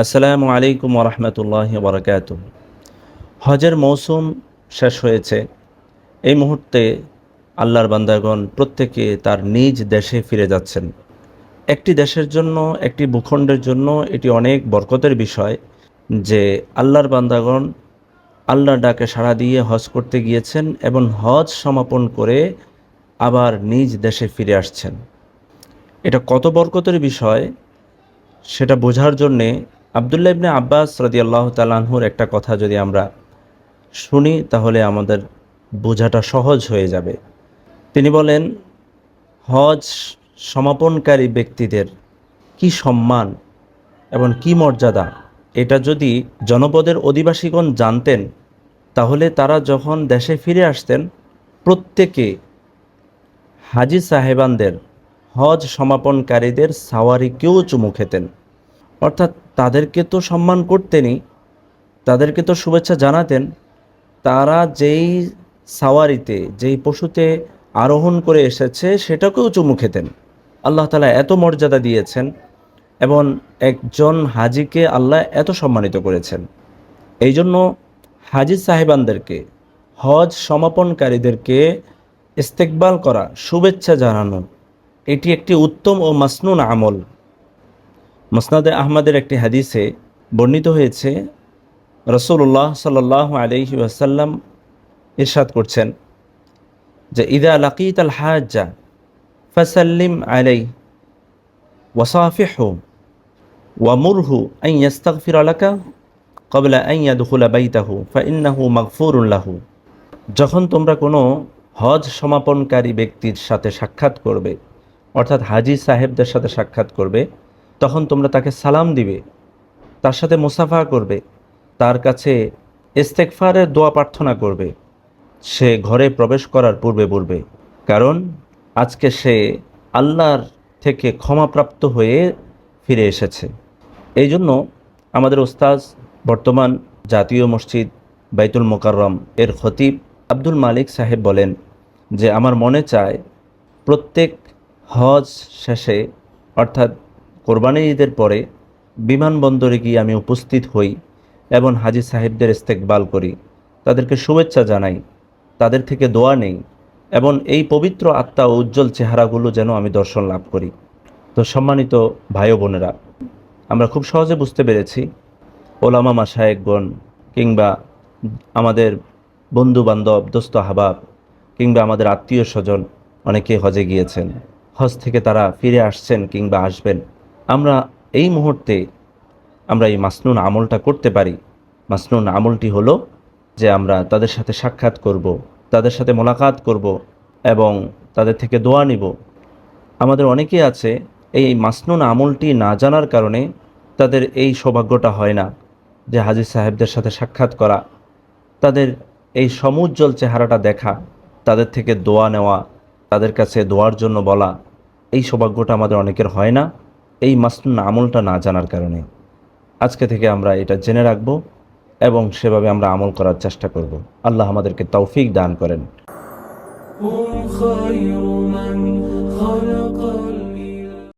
আসসালামু আলাইকুম ওরহমতুল্লাহি বারাকাতুহু। হজের মৌসুম শেষ হয়েছে। এই মুহূর্তে আল্লাহর বান্দাগণ প্রত্যেকে তার নিজ দেশে ফিরে যাচ্ছেন। একটি দেশের জন্য, একটি ভূখণ্ডের জন্য এটি অনেক বরকতের বিষয় যে আল্লাহর বান্দাগণ আল্লাহর ডাকে সাড়া দিয়ে হজ করতে গিয়েছেন এবং হজ সমাপন করে আবার নিজ দেশে ফিরে আসছেন। এটা কত বরকতের বিষয় সেটা বোঝার জন্যে আব্দুল্লাহ ইবনে আব্বাস রাদিয়াল্লাহু তাআলা আনহুর একটা কথা যদি আমরা শুনি তাহলে আমাদের বোঝাটা সহজ হয়ে যাবে। তিনি বলেন, হজ সমাপনকারী ব্যক্তিদের কি সম্মান এবং কি মর্যাদা, এটা যদি জনপদের অধিবাসীগণ জানতেন তাহলে তারা যখন দেশে ফিরে আসতেন প্রত্যেকে হাজী সাহেবানদের, হজ সমাপনকারীদের সাওয়ারিকেও চুমু খেতেন। অর্থাৎ তাদেরকে তো সম্মান করতেনই, তাদেরকে তো শুভেচ্ছা জানাতেন। তারা যেই সাওয়ারিতে, যেই পশুতে আরোহণ করে এসেছে সেটাকেও চুমু খেতেন। আল্লাহ তাআলা এত মর্যাদা দিয়েছেন এবং একজন হাজিকে আল্লাহ এত সম্মানিত করেছেন। এই জন্য হাজি সাহেবানদেরকে, হজ সমাপনকারীদেরকে ইস্তেকবাল করা, শুভেচ্ছা জানানো, এটি একটি উত্তম ও মাসনুন আমল। মুসনাদে আহমদের একটি হাদিসে বর্ণিত হয়েছে, রাসূলুল্লাহ সাল্লাল্লাহু আলাইহি ওয়াসাল্লাম ইরশাদ করছেন যে ইদা লাকিতাল হাজ্জা ফাসাল্লিম আলাইহি ওয়াসাফিহু ওয়ামুরহু আন ইস্তাগফির লাকা ক্বাবলা আন ইয়াদখুলা বাইতাহু ফাইন্নাহু মাগফুরুন লাহু। যখন তোমরা কোনো হজ সমাপনকারী ব্যক্তির সাথে সাক্ষাৎ করবে, অর্থাৎ হাজি সাহেবদের সাথে সাক্ষাৎ করবে, তখন তোমরা তাকে সালাম দিবে, তার সাথে মুসাফা করবে, তার কাছে ইস্তেগফারের দোয়া প্রার্থনা করবে সে ঘরে প্রবেশ করার পূর্বে পূর্বে। কারণ আজকে সে আল্লাহর থেকে ক্ষমাপ্রাপ্ত হয়ে ফিরে এসেছে। এই জন্য আমাদের ওস্তাজ, বর্তমান জাতীয় মসজিদ বাইতুল মোকাররম এর খতিব আব্দুল মালিক সাহেব বলেন যে আমার মনে চায় প্রত্যেক হজ শেষে, অর্থাৎ কোরবানি ঈদের পরে বিমানবন্দরে গিয়ে আমি উপস্থিত হই এবং হাজি সাহেবদের ইস্তেকবাল করি, তাদেরকে শুভেচ্ছা জানাই, তাদের থেকে দোয়া নেই এবং এই পবিত্র আত্মা ও উজ্জ্বল চেহারাগুলো যেন আমি দর্শন লাভ করি। তো সম্মানিত ভাই ও বোনেরা, আমরা খুব সহজে বুঝতে পেরেছি ওলামা মাশায়েখগণ কিংবা আমাদের বন্ধু বান্ধব, দোস্ত আহবাব কিংবা আমাদের আত্মীয় স্বজন অনেকে হজে গিয়েছেন, হজ থেকে তারা ফিরে আসছেন কিংবা আসবেন। আমরা এই মুহূর্তে আমরা এই মাসনুন আমলটা করতে পারি। মাসনুন আমলটি হলো যে আমরা তাদের সাথে সাক্ষাৎ করব, তাদের সাথে মোলাকাত করব এবং তাদের থেকে দোয়া নিব। আমাদের অনেকেই আছে এই মাসনুন আমলটি না জানার কারণে তাদের এই সৌভাগ্যটা হয় না যে হাজী সাহেবদের সাথে সাক্ষাৎ করা, তাদের এই সমুজ্জ্বল চেহারাটা দেখা, তাদের থেকে দোয়া নেওয়া, তাদের কাছে দোয়ার জন্য বলা, এই সৌভাগ্যটা আমাদের অনেকের হয় না এই মাসনুন আমলটা না জানার কারণে। আজকে থেকে আমরা এটা জেনে রাখব এবং সেভাবে আমরা আমল করার চেষ্টা করব। আল্লাহ আমাদেরকে তৌফিক দান করেন।